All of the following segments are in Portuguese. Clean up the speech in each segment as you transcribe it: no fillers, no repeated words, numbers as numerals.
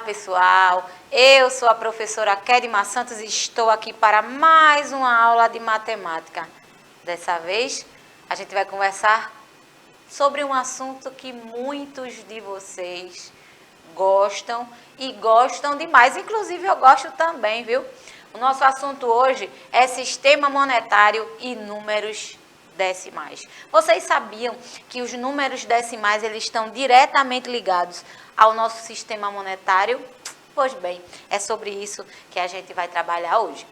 pessoal, eu sou a professora Kedma Santos e estou aqui para mais uma aula de matemática. Dessa vez, a gente vai conversar sobre um assunto que muitos de vocês gostam e gostam demais, inclusive eu gosto também, viu? O nosso assunto hoje é sistema monetário e números decimais. Vocês sabiam que os números decimais eles estão diretamente ligados ao nosso sistema monetário? Pois bem, é sobre isso que a gente vai trabalhar hoje.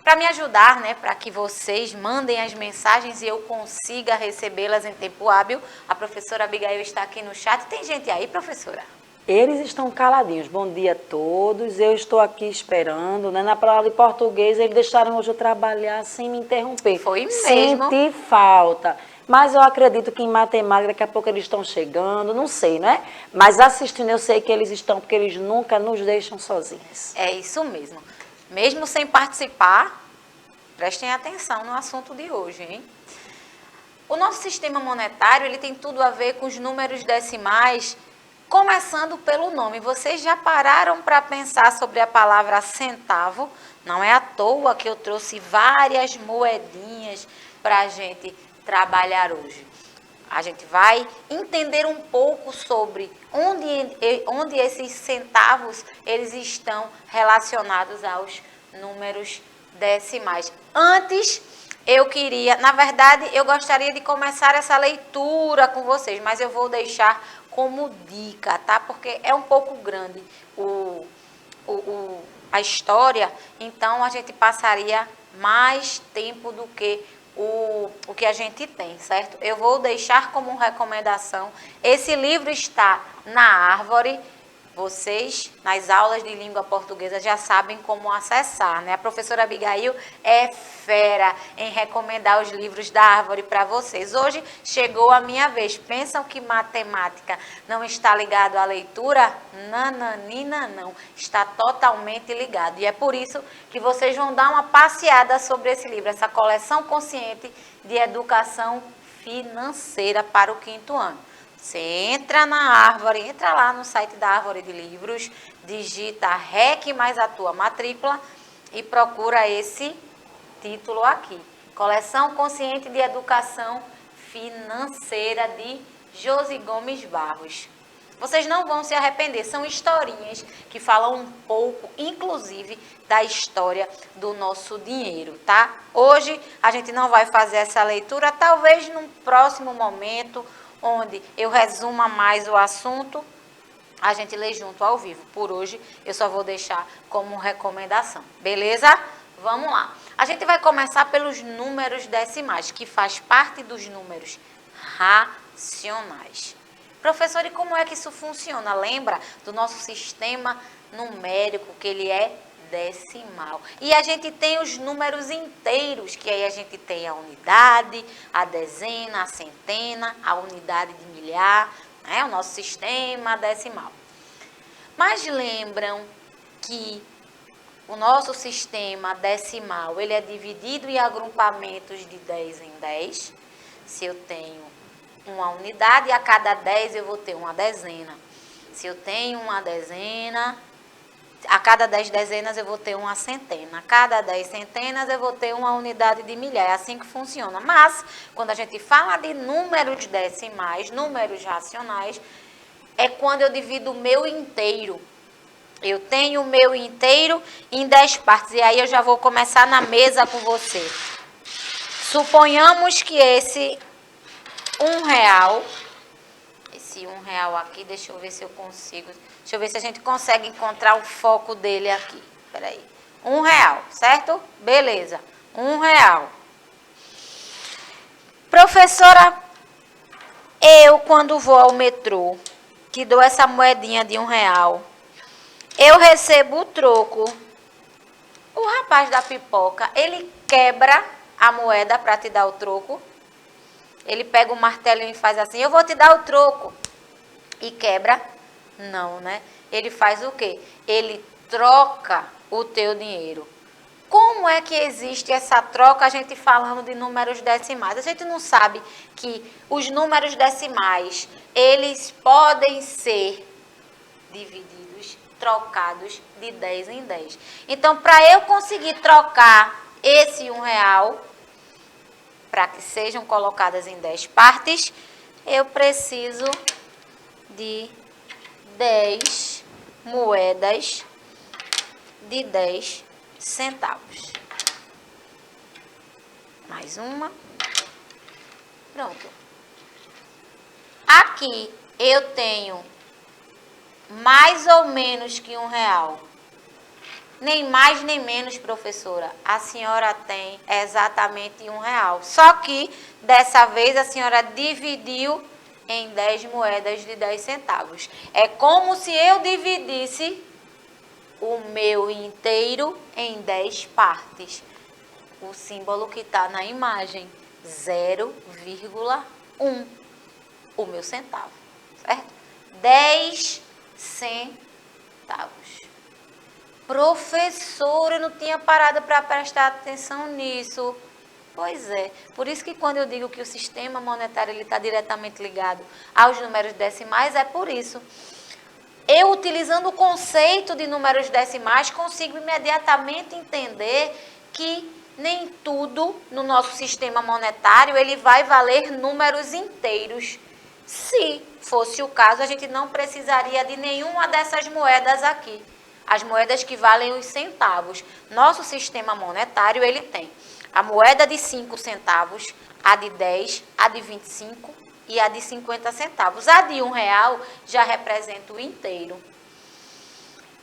Para me ajudar, né, para que vocês mandem as mensagens e eu consiga recebê-las em tempo hábil, a professora Abigail está aqui no chat. Tem gente aí, professora? Eles estão caladinhos. Bom dia a todos. Eu estou aqui esperando, né? Na palavra de português, eles deixaram hoje eu trabalhar sem me interromper. Foi mesmo. Senti falta. Mas eu acredito que em matemática, daqui a pouco eles estão chegando, não sei, né? Mas assistindo eu sei que eles estão, porque eles nunca nos deixam sozinhos. É isso mesmo. Mesmo sem participar, prestem atenção no assunto de hoje, hein? O nosso sistema monetário, ele tem tudo a ver com os números decimais, começando pelo nome. Vocês já pararam para pensar sobre a palavra centavo? Não é à toa que eu trouxe várias moedinhas para a gente trabalhar hoje. A gente vai entender um pouco sobre onde esses centavos eles estão relacionados aos números decimais. Antes, eu gostaria de começar essa leitura com vocês, mas eu vou deixar como dica, tá? Porque é um pouco grande a história, então a gente passaria mais tempo do que o que a gente tem, certo? Eu vou deixar como recomendação, esse livro está na árvore. Vocês, nas aulas de língua portuguesa, já sabem como acessar, né? A professora Abigail é fera em recomendar os livros da árvore para vocês. Hoje chegou a minha vez. Pensam que matemática não está ligado à leitura? Nananina, não. Está totalmente ligado. E é por isso que vocês vão dar uma passeada sobre esse livro, essa coleção consciente de educação financeira para o 5º ano. Você entra na árvore, entra lá no site da Árvore de Livros, digita REC mais a tua matrícula e procura esse título aqui. Coleção Consciente de Educação Financeira de Josi Gomes Barros. Vocês não vão se arrepender, são historinhas que falam um pouco, inclusive, da história do nosso dinheiro, tá? Hoje a gente não vai fazer essa leitura, talvez num próximo momento, onde eu resuma mais o assunto, a gente lê junto ao vivo. Por hoje, eu só vou deixar como recomendação. Beleza? Vamos lá. A gente vai começar pelos números decimais, que faz parte dos números racionais. Professor, e como é que isso funciona? Lembra do nosso sistema numérico, que ele é decimal. E a gente tem os números inteiros, que aí a gente tem a unidade, a dezena, a centena, a unidade de milhar, né? O nosso sistema decimal. Mas lembram que o nosso sistema decimal, ele é dividido em agrupamentos de 10 em 10. Se eu tenho uma unidade, a cada 10 eu vou ter uma dezena. Se eu tenho uma dezena, a cada 10 dezenas eu vou ter uma centena. A cada 10 centenas eu vou ter uma unidade de milhar. É assim que funciona. Mas, quando a gente fala de números decimais, números racionais, é quando eu divido o meu inteiro. Eu tenho o meu inteiro em 10 partes. E aí eu já vou começar na mesa com você. Suponhamos que esse R$1... Esse R$1 aqui, deixa eu ver se eu consigo. Deixa eu ver se a gente consegue encontrar o foco dele aqui. Peraí. R$1, certo? Beleza. R$1. Professora, eu quando vou ao metrô, que dou essa moedinha de R$1, eu recebo o troco. O rapaz da pipoca, ele quebra a moeda para te dar o troco. Ele pega o martelo e faz assim, eu vou te dar o troco. E quebra? Não, né? Ele faz o quê? Ele troca o teu dinheiro. Como é que existe essa troca, a gente falando de números decimais? A gente não sabe que os números decimais, eles podem ser divididos trocados de 10 em 10. Então, para eu conseguir trocar esse R$1, para que sejam colocadas em 10 partes, eu preciso de 10 moedas de 10 centavos. Mais uma. Pronto. Aqui eu tenho mais ou menos que R$1. Nem mais nem menos, professora. A senhora tem exatamente R$1. Só que, dessa vez, a senhora dividiu em 10 moedas de 10 centavos. É como se eu dividisse o meu inteiro em 10 partes. O símbolo que está na imagem, 0,1. O meu centavo, certo? 10 centavos. Professora, eu não tinha parado para prestar atenção nisso. Pois é, por isso que quando eu digo que o sistema monetário está diretamente ligado aos números decimais, é por isso. Eu, utilizando o conceito de números decimais, consigo imediatamente entender que nem tudo no nosso sistema monetário ele vai valer números inteiros. Se fosse o caso, a gente não precisaria de nenhuma dessas moedas aqui. As moedas que valem os centavos. Nosso sistema monetário, ele tem a moeda de 5 centavos, a de 10, a de 25 e a de 50 centavos. A de R$1 já representa o inteiro.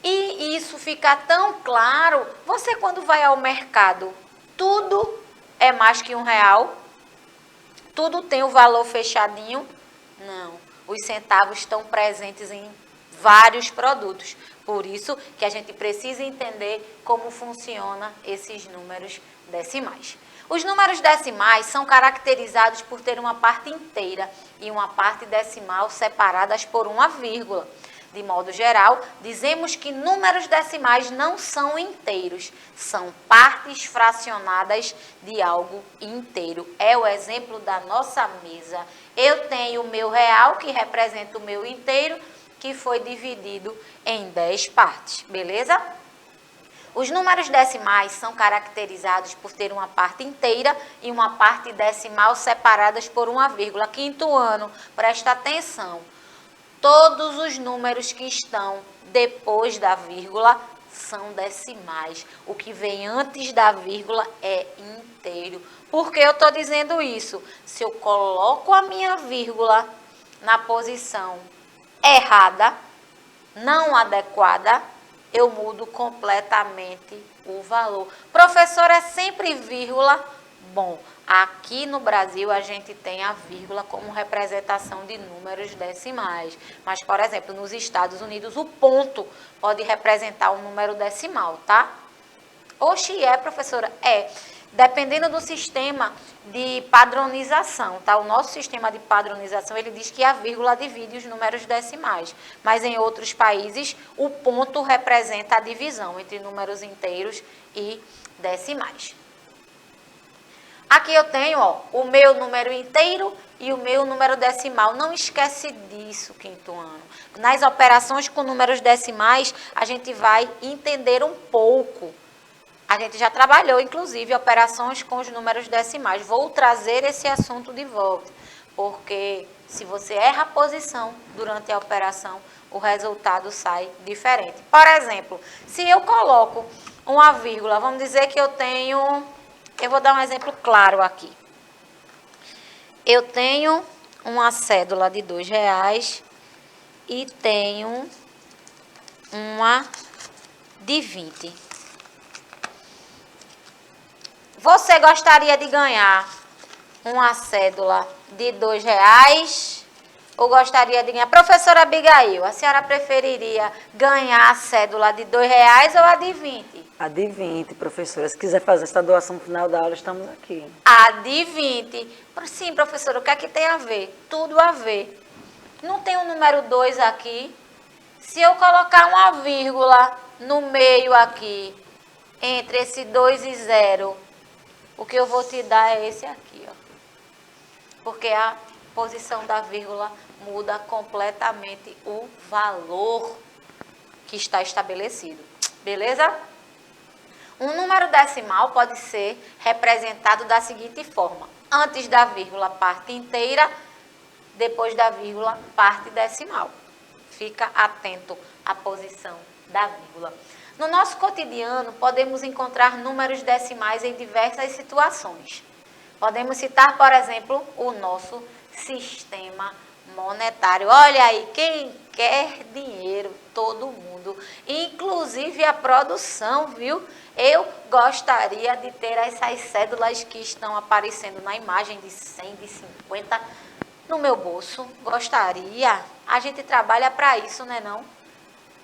E isso fica tão claro, você quando vai ao mercado, tudo é mais que R$1? Tudo tem o valor fechadinho? Não. Os centavos estão presentes em vários produtos. Por isso que a gente precisa entender como funcionam esses números decimais. Os números decimais são caracterizados por ter uma parte inteira e uma parte decimal separadas por uma vírgula. De modo geral, dizemos que números decimais não são inteiros, são partes fracionadas de algo inteiro. É o exemplo da nossa mesa. Eu tenho o meu real, que representa o meu inteiro, que foi dividido em 10 partes, beleza? Os números decimais são caracterizados por ter uma parte inteira e uma parte decimal separadas por uma vírgula. Quinto ano, presta atenção. Todos os números que estão depois da vírgula são decimais. O que vem antes da vírgula é inteiro. Por que eu estou dizendo isso? Se eu coloco a minha vírgula na posição errada, não adequada, eu mudo completamente o valor. Professor, é sempre vírgula? Bom, aqui no Brasil a gente tem a vírgula como representação de números decimais. Mas, por exemplo, nos Estados Unidos o ponto pode representar um número decimal, tá? Oxi, professora? Dependendo do sistema de padronização, tá? O nosso sistema de padronização, ele diz que a vírgula divide os números decimais. Mas em outros países, o ponto representa a divisão entre números inteiros e decimais. Aqui eu tenho, o meu número inteiro e o meu número decimal. Não esquece disso, quinto ano. Nas operações com números decimais, a gente vai entender um pouco. A gente já trabalhou, inclusive, operações com os números decimais. Vou trazer esse assunto de volta, porque se você erra a posição durante a operação, o resultado sai diferente. Por exemplo, se eu coloco uma vírgula, vamos dizer que eu vou dar um exemplo claro aqui. Eu tenho uma cédula de R$2 e tenho uma de 20. Você gostaria de ganhar uma cédula de R$2 ou gostaria de ganhar? Professora Abigail, a senhora preferiria ganhar a cédula de R$2 ou a de 20? A de 20, professora. Se quiser fazer essa doação no final da aula, estamos aqui. A de 20. Sim, professora, o que é que tem a ver? Tudo a ver. Não tem o número 2 aqui? Se eu colocar uma vírgula no meio aqui, entre esse 2 e 0, o que eu vou te dar é esse aqui, ó. Porque a posição da vírgula muda completamente o valor. que está estabelecido. Beleza? Um número decimal pode ser representado da seguinte forma: antes da vírgula, parte inteira, depois da vírgula, parte decimal. Fica atento à posição da vírgula. No nosso cotidiano, podemos encontrar números decimais em diversas situações. Podemos citar, por exemplo, o nosso sistema monetário. Olha aí, quem quer dinheiro? Todo mundo, inclusive a produção, viu? Eu gostaria de ter essas cédulas que estão aparecendo na imagem de 100, de 50 no meu bolso. Gostaria. A gente trabalha para isso, né não?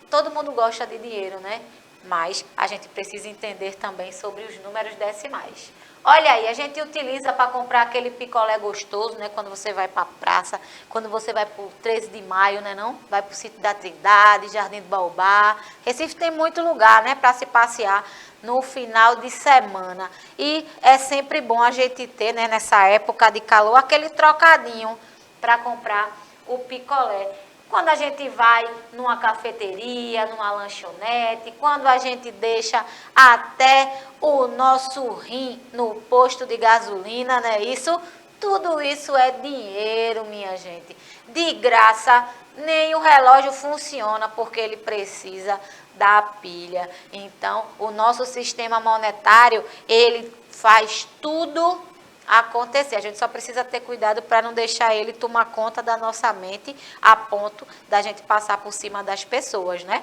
Todo mundo gosta de dinheiro, né? Mas a gente precisa entender também sobre os números decimais. Olha aí, a gente utiliza para comprar aquele picolé gostoso, né? Quando você vai para a praça, quando você vai para o 13 de maio, né não? Vai para o Sítio da Trindade, Jardim do Baobá. Recife tem muito lugar, né? Para se passear no final de semana. E é sempre bom a gente ter, né? Nessa época de calor, aquele trocadinho para comprar o picolé. Quando a gente vai numa cafeteria, numa lanchonete, quando a gente deixa até o nosso rim no posto de gasolina, né? Isso, tudo isso é dinheiro, minha gente. De graça, nem o relógio funciona porque ele precisa da pilha. Então, o nosso sistema monetário, ele faz tudo acontecer. A gente só precisa ter cuidado para não deixar ele tomar conta da nossa mente a ponto da gente passar por cima das pessoas, né?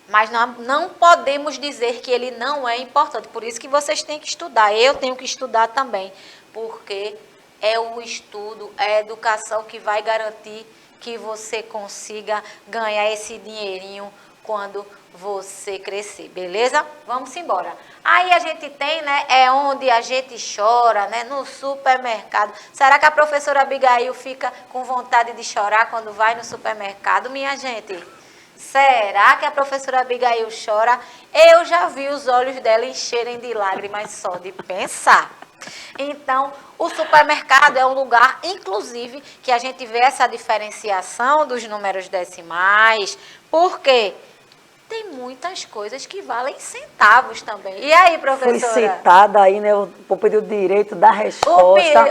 Mas não podemos dizer que ele não é importante. Por isso que vocês têm que estudar. Eu tenho que estudar também, porque é o estudo, é a educação que vai garantir que você consiga ganhar esse dinheirinho quando você crescer, beleza? Vamos embora. Aí a gente tem, né, é onde a gente chora, né, no supermercado. Será que a professora Abigail fica com vontade de chorar quando vai no supermercado, minha gente? Será que a professora Abigail chora? Eu já vi os olhos dela encherem de lágrimas só de pensar. Então, o supermercado é um lugar, inclusive, que a gente vê essa diferenciação dos números decimais. Por quê? Tem muitas coisas que valem centavos também. E aí, professora? Fui citada aí, né? Vou pedir o direito da resposta.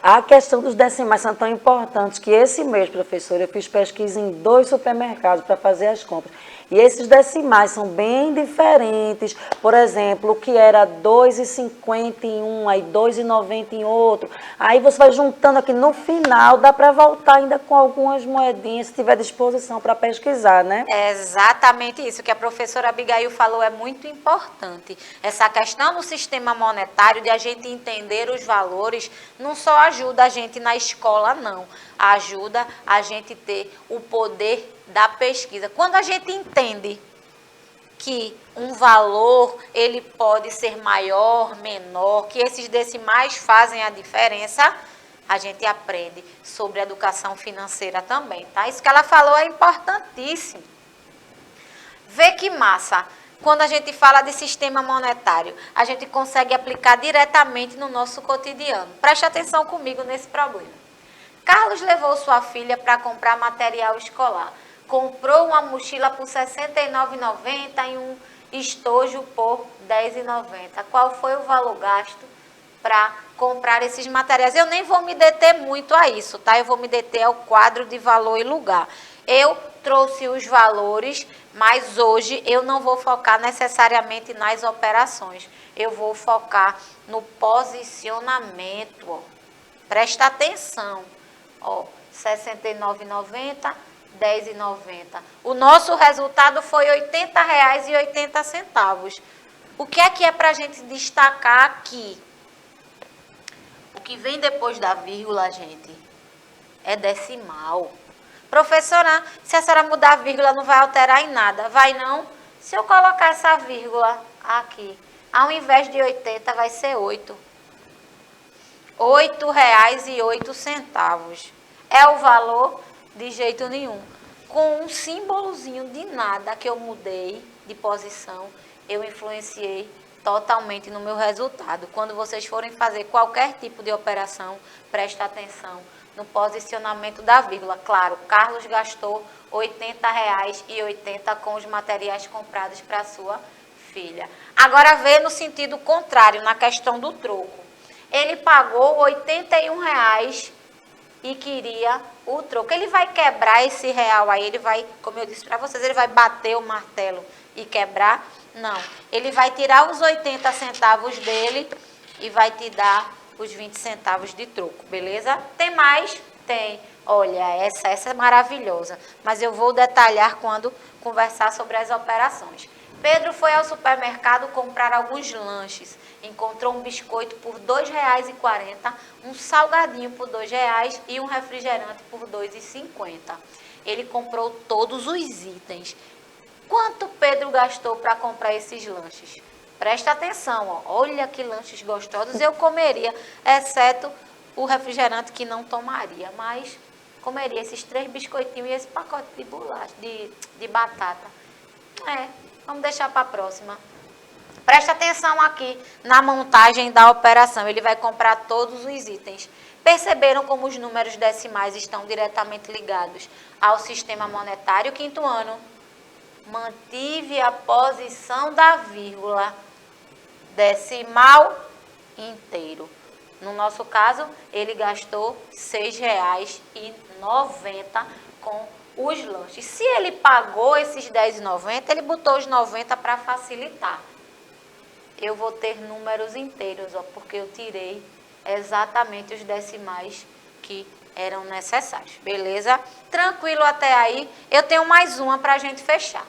A questão dos decimais são tão importantes que esse mês, professora, eu fiz pesquisa em 2 supermercados para fazer as compras. E esses decimais são bem diferentes. Por exemplo, o que era 2,50 em um, aí 2,90 em outro. Aí você vai juntando aqui no final, dá para voltar ainda com algumas moedinhas, se tiver disposição para pesquisar, né? É exatamente isso que a professora Abigail falou, é muito importante. Essa questão do sistema monetário, de a gente entender os valores, não só ajuda a gente na escola, não. Ajuda a gente ter o poder da pesquisa. Quando a gente entende que um valor, ele pode ser maior, menor, que esses decimais fazem a diferença, a gente aprende sobre educação financeira também, tá? Isso que ela falou é importantíssimo. Vê que massa. Quando a gente fala de sistema monetário, a gente consegue aplicar diretamente no nosso cotidiano. Preste atenção comigo nesse problema. Carlos levou sua filha para comprar material escolar. Comprou uma mochila por R$ 69,90 e um estojo por R$ 10,90. Qual foi o valor gasto para comprar esses materiais? Eu nem vou me deter muito a isso, tá? Eu vou me deter ao quadro de valor e lugar. Eu trouxe os valores, mas hoje eu não vou focar necessariamente nas operações. Eu vou focar no posicionamento. Ó. Presta atenção. Ó, R$ 69,90, R$ 10,90. O nosso resultado foi R$ 80,80. O que é para a gente destacar aqui? O que vem depois da vírgula, gente, é decimal. Professora, se a senhora mudar a vírgula, não vai alterar em nada. Vai não? Se eu colocar essa vírgula aqui, ao invés de 80, vai ser 8. R$ 8,08. É o valor? De jeito nenhum. Com um símbolozinho de nada que eu mudei de posição, eu influenciei totalmente no meu resultado. Quando vocês forem fazer qualquer tipo de operação, presta atenção no posicionamento da vírgula. Claro, Carlos gastou R$ 80,80 com os materiais comprados para sua filha. Agora vê no sentido contrário, na questão do troco. Ele pagou R$ 81,00 e queria o troco. Ele vai quebrar esse real aí, ele vai, como eu disse para vocês, ele vai bater o martelo e quebrar? Não. Ele vai tirar os 80 centavos dele e vai te dar os 20 centavos de troco, beleza? Tem mais? Tem. Olha, essa é maravilhosa, mas eu vou detalhar quando conversar sobre as operações. Pedro foi ao supermercado comprar alguns lanches. Encontrou um biscoito por R$ 2,40, um salgadinho por R$ 2,00 e um refrigerante por R$ 2,50. Ele comprou todos os itens. Quanto Pedro gastou para comprar esses lanches? Presta atenção, ó. Olha que lanches gostosos eu comeria, exceto o refrigerante que não tomaria, mas comeria esses 3 biscoitinhos e esse pacote de bolacha, de batata. Vamos deixar para a próxima. Presta atenção aqui na montagem da operação. Ele vai comprar todos os itens. Perceberam como os números decimais estão diretamente ligados ao sistema monetário? Quinto ano, mantive a posição da vírgula decimal inteiro. No nosso caso, ele gastou R$ 6,90 com os lanches. Se ele pagou esses R$ 10,90, ele botou os 90 para facilitar. Eu vou ter números inteiros, ó, porque eu tirei exatamente os decimais que eram necessários. Beleza? Tranquilo até aí? Eu tenho mais uma para a gente fechar.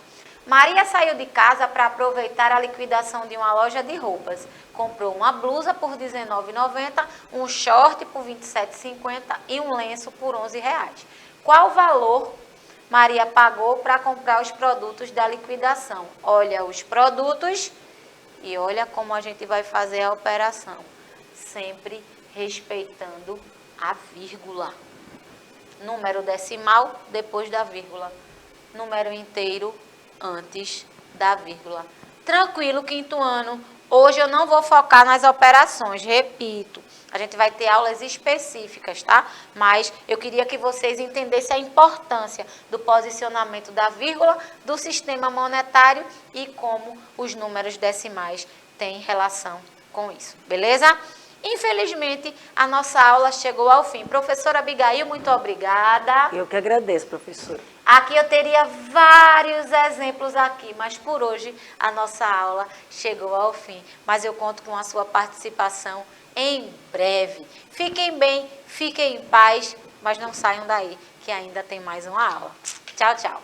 Maria saiu de casa para aproveitar a liquidação de uma loja de roupas. Comprou uma blusa por R$ 19,90, um short por R$ 27,50 e um lenço por R$ 11,00. Qual o valor Maria pagou para comprar os produtos da liquidação? Olha os produtos e olha como a gente vai fazer a operação. Sempre respeitando a vírgula. Número decimal depois da vírgula. Número inteiro antes da vírgula. Tranquilo, quinto ano. Hoje eu não vou focar nas operações, repito. A gente vai ter aulas específicas, tá? Mas eu queria que vocês entendessem a importância do posicionamento da vírgula, do sistema monetário e como os números decimais têm relação com isso, beleza? Infelizmente, a nossa aula chegou ao fim. Professora Abigail, muito obrigada. Eu que agradeço, professora. Aqui eu teria vários exemplos aqui, mas por hoje a nossa aula chegou ao fim. Mas eu conto com a sua participação em breve. Fiquem bem, fiquem em paz, mas não saiam daí, que ainda tem mais uma aula. Tchau, tchau.